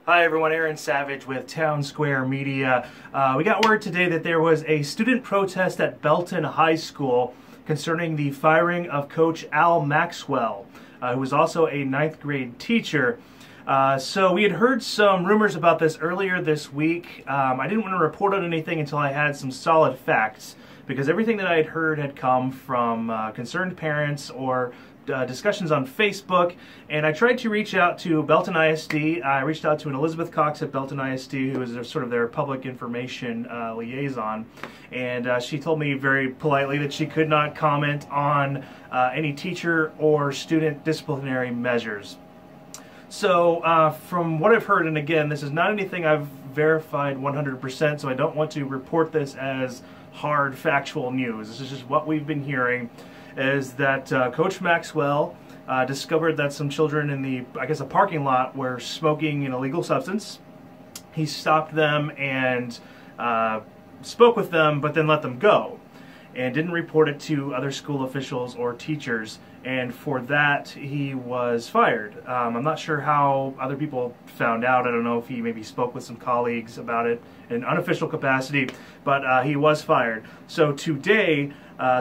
Hi everyone, Aaron Savage with Town Square Media. We got word today that there was a student protest at Belton High School concerning the firing of Coach Al Maxwell, who was also a 9th grade teacher. So we had heard some rumors about this earlier this week. I didn't want to report on anything until I had some solid facts, because everything that I had heard had come from concerned parents or discussions on Facebook, and I tried to reach out to Belton ISD. I reached out to an Elizabeth Cox at Belton ISD, who is sort of their public information liaison, and she told me very politely that she could not comment on any teacher or student disciplinary measures. So from what I've heard, and again, this is not anything I've verified 100%, so I don't want to report this as hard factual news. This is just what we've been hearing, is that Coach Maxwell discovered that some children in the, I guess, a parking lot were smoking an illegal substance. He stopped them and spoke with them, but then let them go, and didn't report it to other school officials or teachers, and for that he was fired. I'm not sure how other people found out. I don't know if he maybe spoke with some colleagues about it in an unofficial capacity, but he was fired. So today,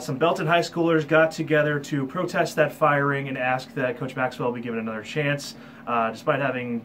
some Belton High Schoolers got together to protest that firing and ask that Coach Maxwell be given another chance, despite having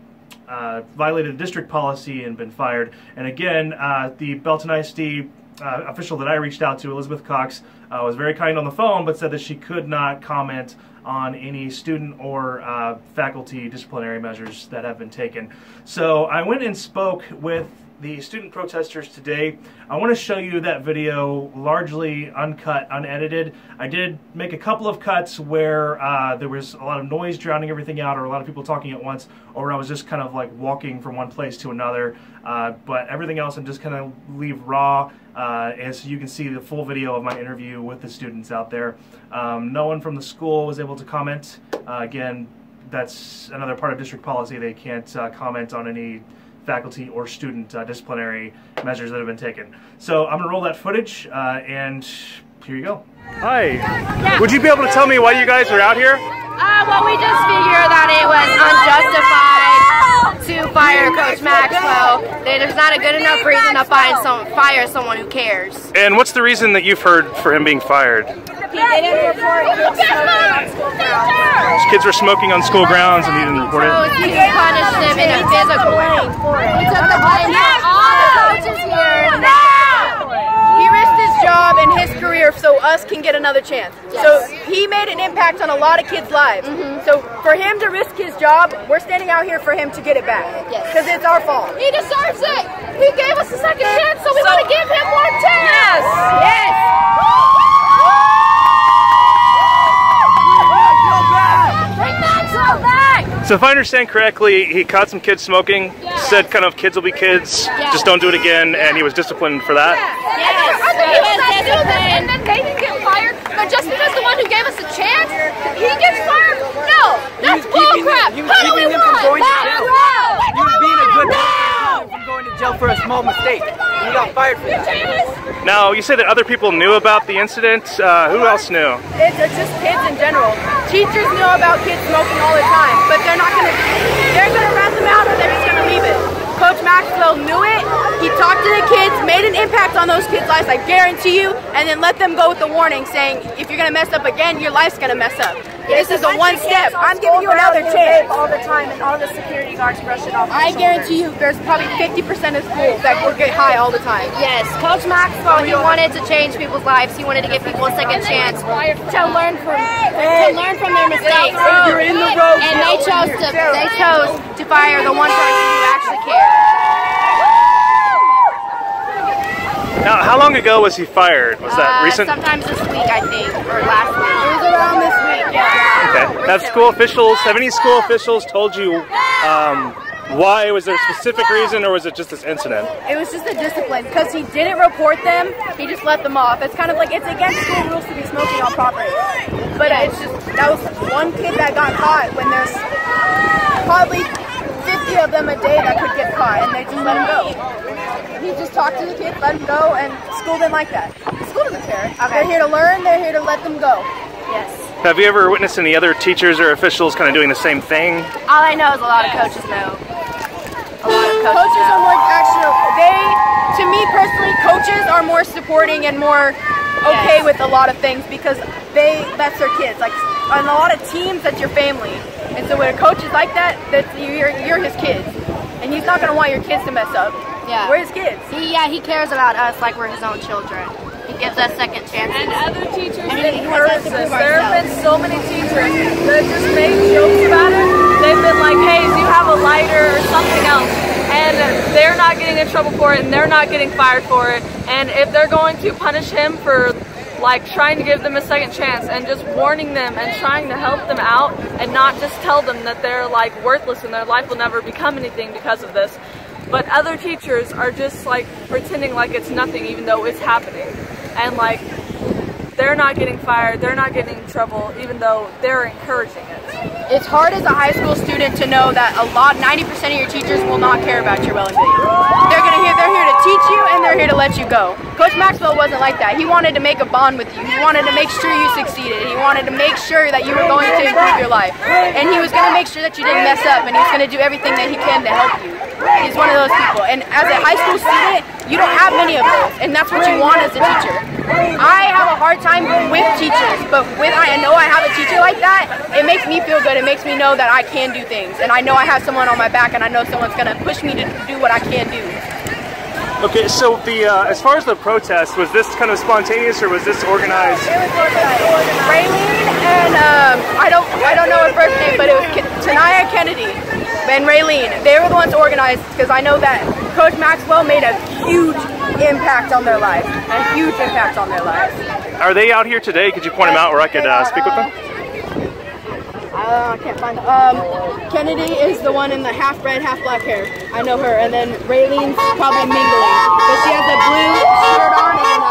violated district policy and been fired. And again, the Belton ISD official that I reached out to, Elizabeth Cox, was very kind on the phone, but said that she could not comment on any student or faculty disciplinary measures that have been taken. So I went and spoke with the student protesters today. I want to show you that video largely uncut, unedited. I did make a couple of cuts where there was a lot of noise drowning everything out, or a lot of people talking at once, or I was just kind of like walking from one place to another. But everything else I'm just kind of leave raw, and so you can see the full video of my interview with the students out there. No one from the school was able to comment. Again, that's another part of district policy. They can't comment on any faculty or student disciplinary measures that have been taken. So I'm going to roll that footage, and here you go. Hi. Yeah. Would you be able to tell me why you guys are out here? Well, we just figured that it was unjustified to fire Coach Maxwell. There's not a good enough reason to fire someone who cares. And what's the reason that you've heard for him being fired? He didn't report kids smoking on school grounds. Kids were smoking on school grounds and he didn't report it? So he punished them in a physical way. He took the blame for all the coaches here. He risked his job and his career so us can get another chance. Yes. So he made an impact on a lot of kids' lives. So for him to risk his job, we're standing out here for him to get it back. Because it's our fault. He deserves it. He gave us a second chance, so we want to give him one chance. Yes. Bring Maxwell back. So if I understand correctly, he caught some kids smoking, said kind of kids will be kids, just don't do it again, and he was disciplined for that? Yes. And then they didn't get fired, but just because the one who gave us a chance, he gets fired? No, that's bullcrap. How do we run? He was being a good person from going to jail for a small mistake. He got fired for that. Now, you say that other people knew about the incident. Who else knew? It's just kids in general. Teachers know about kids smoking all the time, but they're gonna rat them out, or they're just gonna leave it. Coach Maxwell knew it. He talked to the kids, made an impact on those kids' lives, I guarantee you, and then let them go with the warning saying, if you're gonna mess up again, your life's gonna mess up. This is a one step. I'm giving you another chance. All the time, and all the security guards brush it off. I guarantee you, there's probably 50% of schools that will get high all the time. Yes, Coach Maxwell, he wanted to change people's lives. He wanted to give people a second chance to learn from their mistakes. You're in the road. And they chose to fire the one person who actually cared. Now, how long ago was he fired? Was that recent? Sometimes this week, I think, or last week. It was around this week, yeah. Okay. Have school officials, have any school officials told you why? Was there a specific reason, or was it just this incident? It was just a discipline, because he didn't report them, he just let them off. It's kind of like, it's against school rules to be smoking on property. But it's just, that was one kid that got caught when there's probably 50 of them a day that could get caught, and they just let him go. He just talked to the kids, let them go, and school didn't like that. School doesn't care. They're here to learn, they're here to let them go. Yes. Have you ever witnessed any other teachers or officials kind of doing the same thing? All I know is a lot of coaches know. A coaches are more supporting and more okay with a lot of things because that's their kids. Like on a lot of teams, that's your family. And so when a coach is like that, you're his kids, and he's not gonna want your kids to mess up. Yeah, we're his kids. He cares about us like we're his own children. He gives us second chances. And other teachers and encourage us. There have been so many teachers that just make jokes about it. They've been like, hey, do you have a lighter or something else? And they're not getting in trouble for it, and they're not getting fired for it. And if they're going to punish him for like trying to give them a second chance and just warning them and trying to help them out and not just tell them that they're like worthless and their life will never become anything because of this. But other teachers are just like pretending like it's nothing even though it's happening. And like they're not getting fired, they're not getting in trouble even though they're encouraging it. It's hard as a high school student to know that 90% of your teachers will not care about your well-being. They're here to teach you and they're here to let you go. Coach Maxwell wasn't like that. He wanted to make a bond with you. He wanted to make sure you succeeded. He wanted to make sure that you were going to improve your life. And he was going to make sure that you didn't mess up, and he was going to do everything that he can to help you. He's one of those people. And as a high school student, you don't have many of those, and that's what you want as a teacher. I have a hard time with teachers, but when I know I have a teacher like that, it makes me feel good. It makes me know that I can do things, and I know I have someone on my back, and I know someone's going to push me to do what I can do. Okay, so as far as the protest, was this kind of spontaneous or was this organized? It was organized. Raylene and I don't know her first name, but it was Tanaya Kennedy and Raylene. They were the ones organized because I know that Coach Maxwell made a huge impact on their lives. A huge impact on their lives. Are they out here today? Could you point them out where I could speak with them? I can't find them. Kennedy is the one in the half red, half black hair. I know her. And then Raylene's probably mingling. But she has a blue shirt on and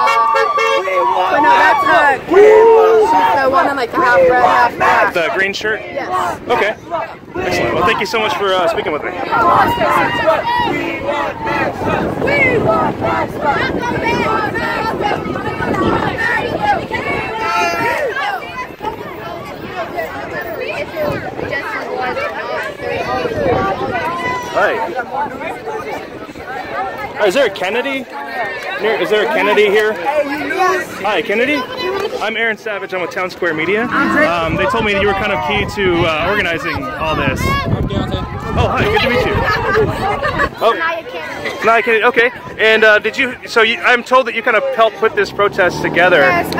but no, that's she's the one in like the half red, half black. The green shirt? Yes. Okay. Excellent. Well, thank you so much for speaking with me. We want Maxwell. Hi. Is there a Kennedy? Is there a Kennedy here? Hi, Kennedy. I'm Aaron Savage. I'm with Town Square Media. They told me that you were kind of key to organizing all this. Oh, hi. Good to meet you. Oh, Naya Kennedy. Okay. And did you? So I'm told that you kind of helped put this protest together. Yes.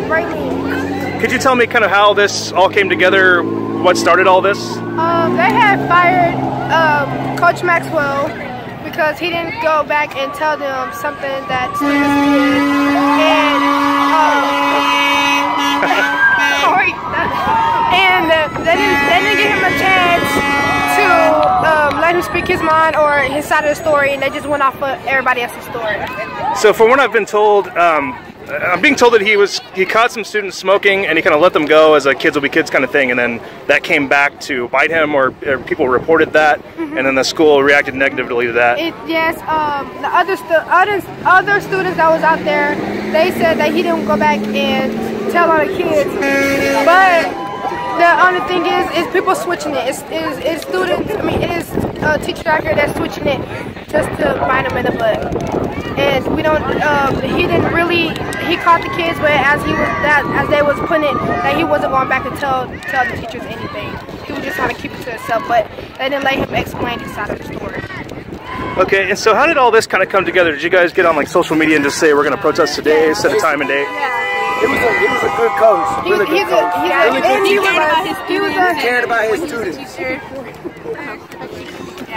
Raylene. Could you tell me kind of how this all came together? What started all this? They had fired Coach Maxwell because he didn't go back and tell them something that students did, and they didn't give him a chance to let him speak his mind or his side of the story, and they just went off of everybody else's story. So from what I've been told, I'm being told that he caught some students smoking and he kind of let them go as a kids will be kids kind of thing, and then that came back to bite him, or people reported that, and then the school reacted negatively to that. Yes, the other students that was out there, they said that he didn't go back and tell on the kids, but the only thing is people switching it. It's students. I mean, it is teachers out here that's switching it just to bite them in the butt. And we don't. He didn't really. He caught the kids, but as they was putting it, that he wasn't going back and tell the teachers anything. He was just trying to keep it to himself. But they didn't let him explain his side of the story. Okay, and so how did all this kind of come together? Did you guys get on like social media and just say we're going to protest today, set a time and date? It was a good coach. Really good coach. He cared about his students.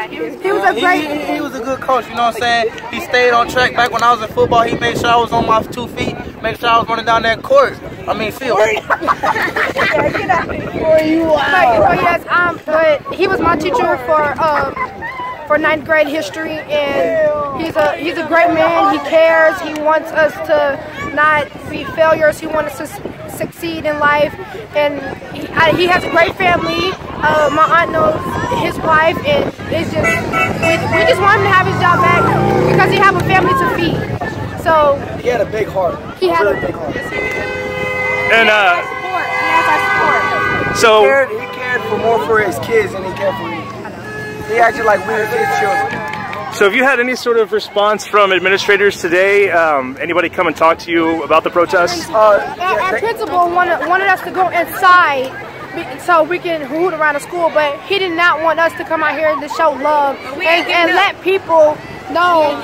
He was a good coach, you know what I'm saying? He stayed on track. Back when I was in football, he made sure I was on my 2 feet, make sure I was running down that court. I mean, field. But he was my teacher for 9th grade history, and he's a great man. He cares. He wants us to not be failures. He wants us to succeed in life, and he has a great family. My aunt knows his wife, and it's just we just want him to have his job back because he have a family to feed. So he had a big heart. He had a big heart. And he has our support. So he cared more for his kids than he cared for me. He acted like we were his children. So have you had any sort of response from administrators today? Anybody come and talk to you about the protest? Our principal wanted us to go inside so we can hoot around the school, but he did not want us to come out here to show love and let people know.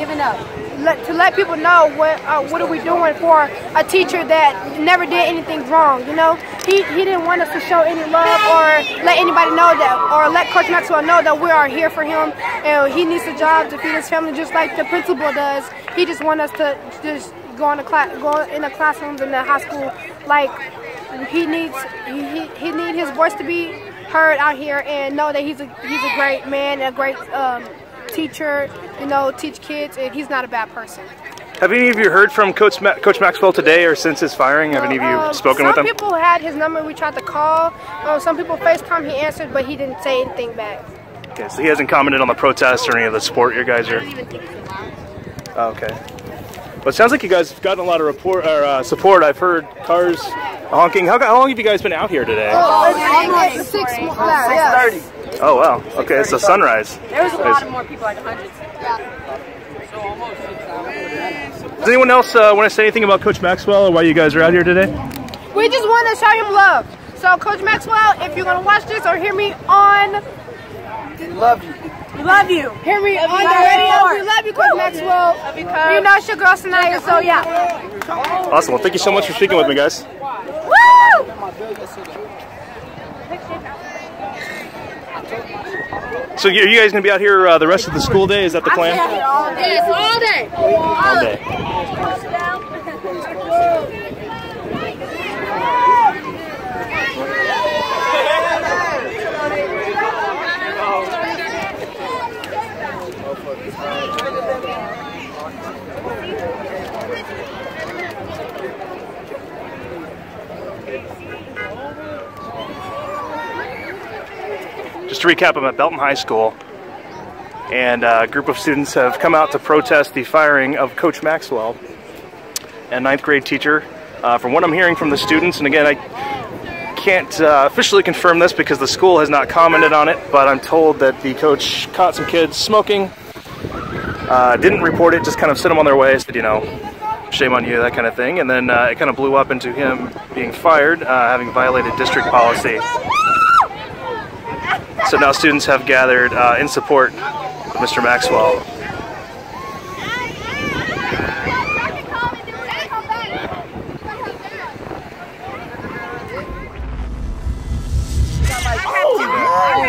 To let people know what are we doing for a teacher that never did anything wrong, you know? He didn't want us to show any love or let anybody know that, or let Coach Maxwell know that we are here for him and he needs a job to feed his family just like the principal does. He just wants us to just go in the classrooms in the high school. Like he needs his voice to be heard out here and know that he's a great man, a great teacher, you know, teach kids, and he's not a bad person. Have any of you heard from Coach Maxwell today or since his firing? Have any of you spoken with him? Some people had his number, we tried to call. Some people FaceTime, he answered, but he didn't say anything back. Okay, so he hasn't commented on the protests or any of the support you guys are... Oh, okay. Well, it sounds like you guys have gotten a lot of support. I've heard cars honking. How long have you guys been out here today? 6:30. Oh, wow. Okay, it's a sunrise. There was a lot of more people, like hundreds. Does anyone else want to say anything about Coach Maxwell or why you guys are out here today? We just want to show him love. So, Coach Maxwell, if you're going to watch this or hear me on... Love you. Love you. Hear me on the radio. We love you, Coach Maxwell. Love you, Coach. You know it's your girl tonight, so yeah. Awesome. Well, thank you so much for speaking with me, guys. Woo! So are you guys going to be out here the rest of the school day? Is that the plan? Yes, all day. All day. Just to recap, I'm at Belton High School, and a group of students have come out to protest the firing of Coach Maxwell, a 9th grade teacher. From what I'm hearing from the students, and again, I can't officially confirm this because the school has not commented on it, but I'm told that the coach caught some kids smoking, didn't report it, just kind of sent them on their way, said, you know, shame on you, that kind of thing, and then it kind of blew up into him being fired, having violated district policy. So now students have gathered in support of Mr. Maxwell.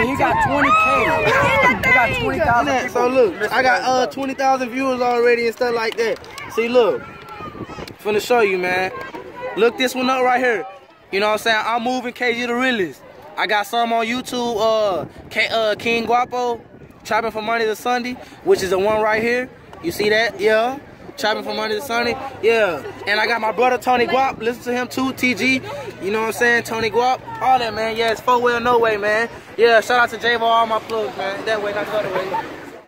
You got 20K. You got 20,000. So look, I got 20,000 viewers already and stuff like that. See, look, finna show you, man. Look this one up right here. You know what I'm saying? I'm moving KG the realest. I got some on YouTube, King Guapo, Chopping from Monday to Sunday, which is the one right here. You see that? Yeah. Chopping from Monday to Sunday. Yeah. And I got my brother Tony Guap. Listen to him too, TG. You know what I'm saying? Tony Guap. All that, man. Yeah, it's 4 Way or No Way, man. Yeah, shout out to J-Vo, all my plugs, man. That way, not the other way.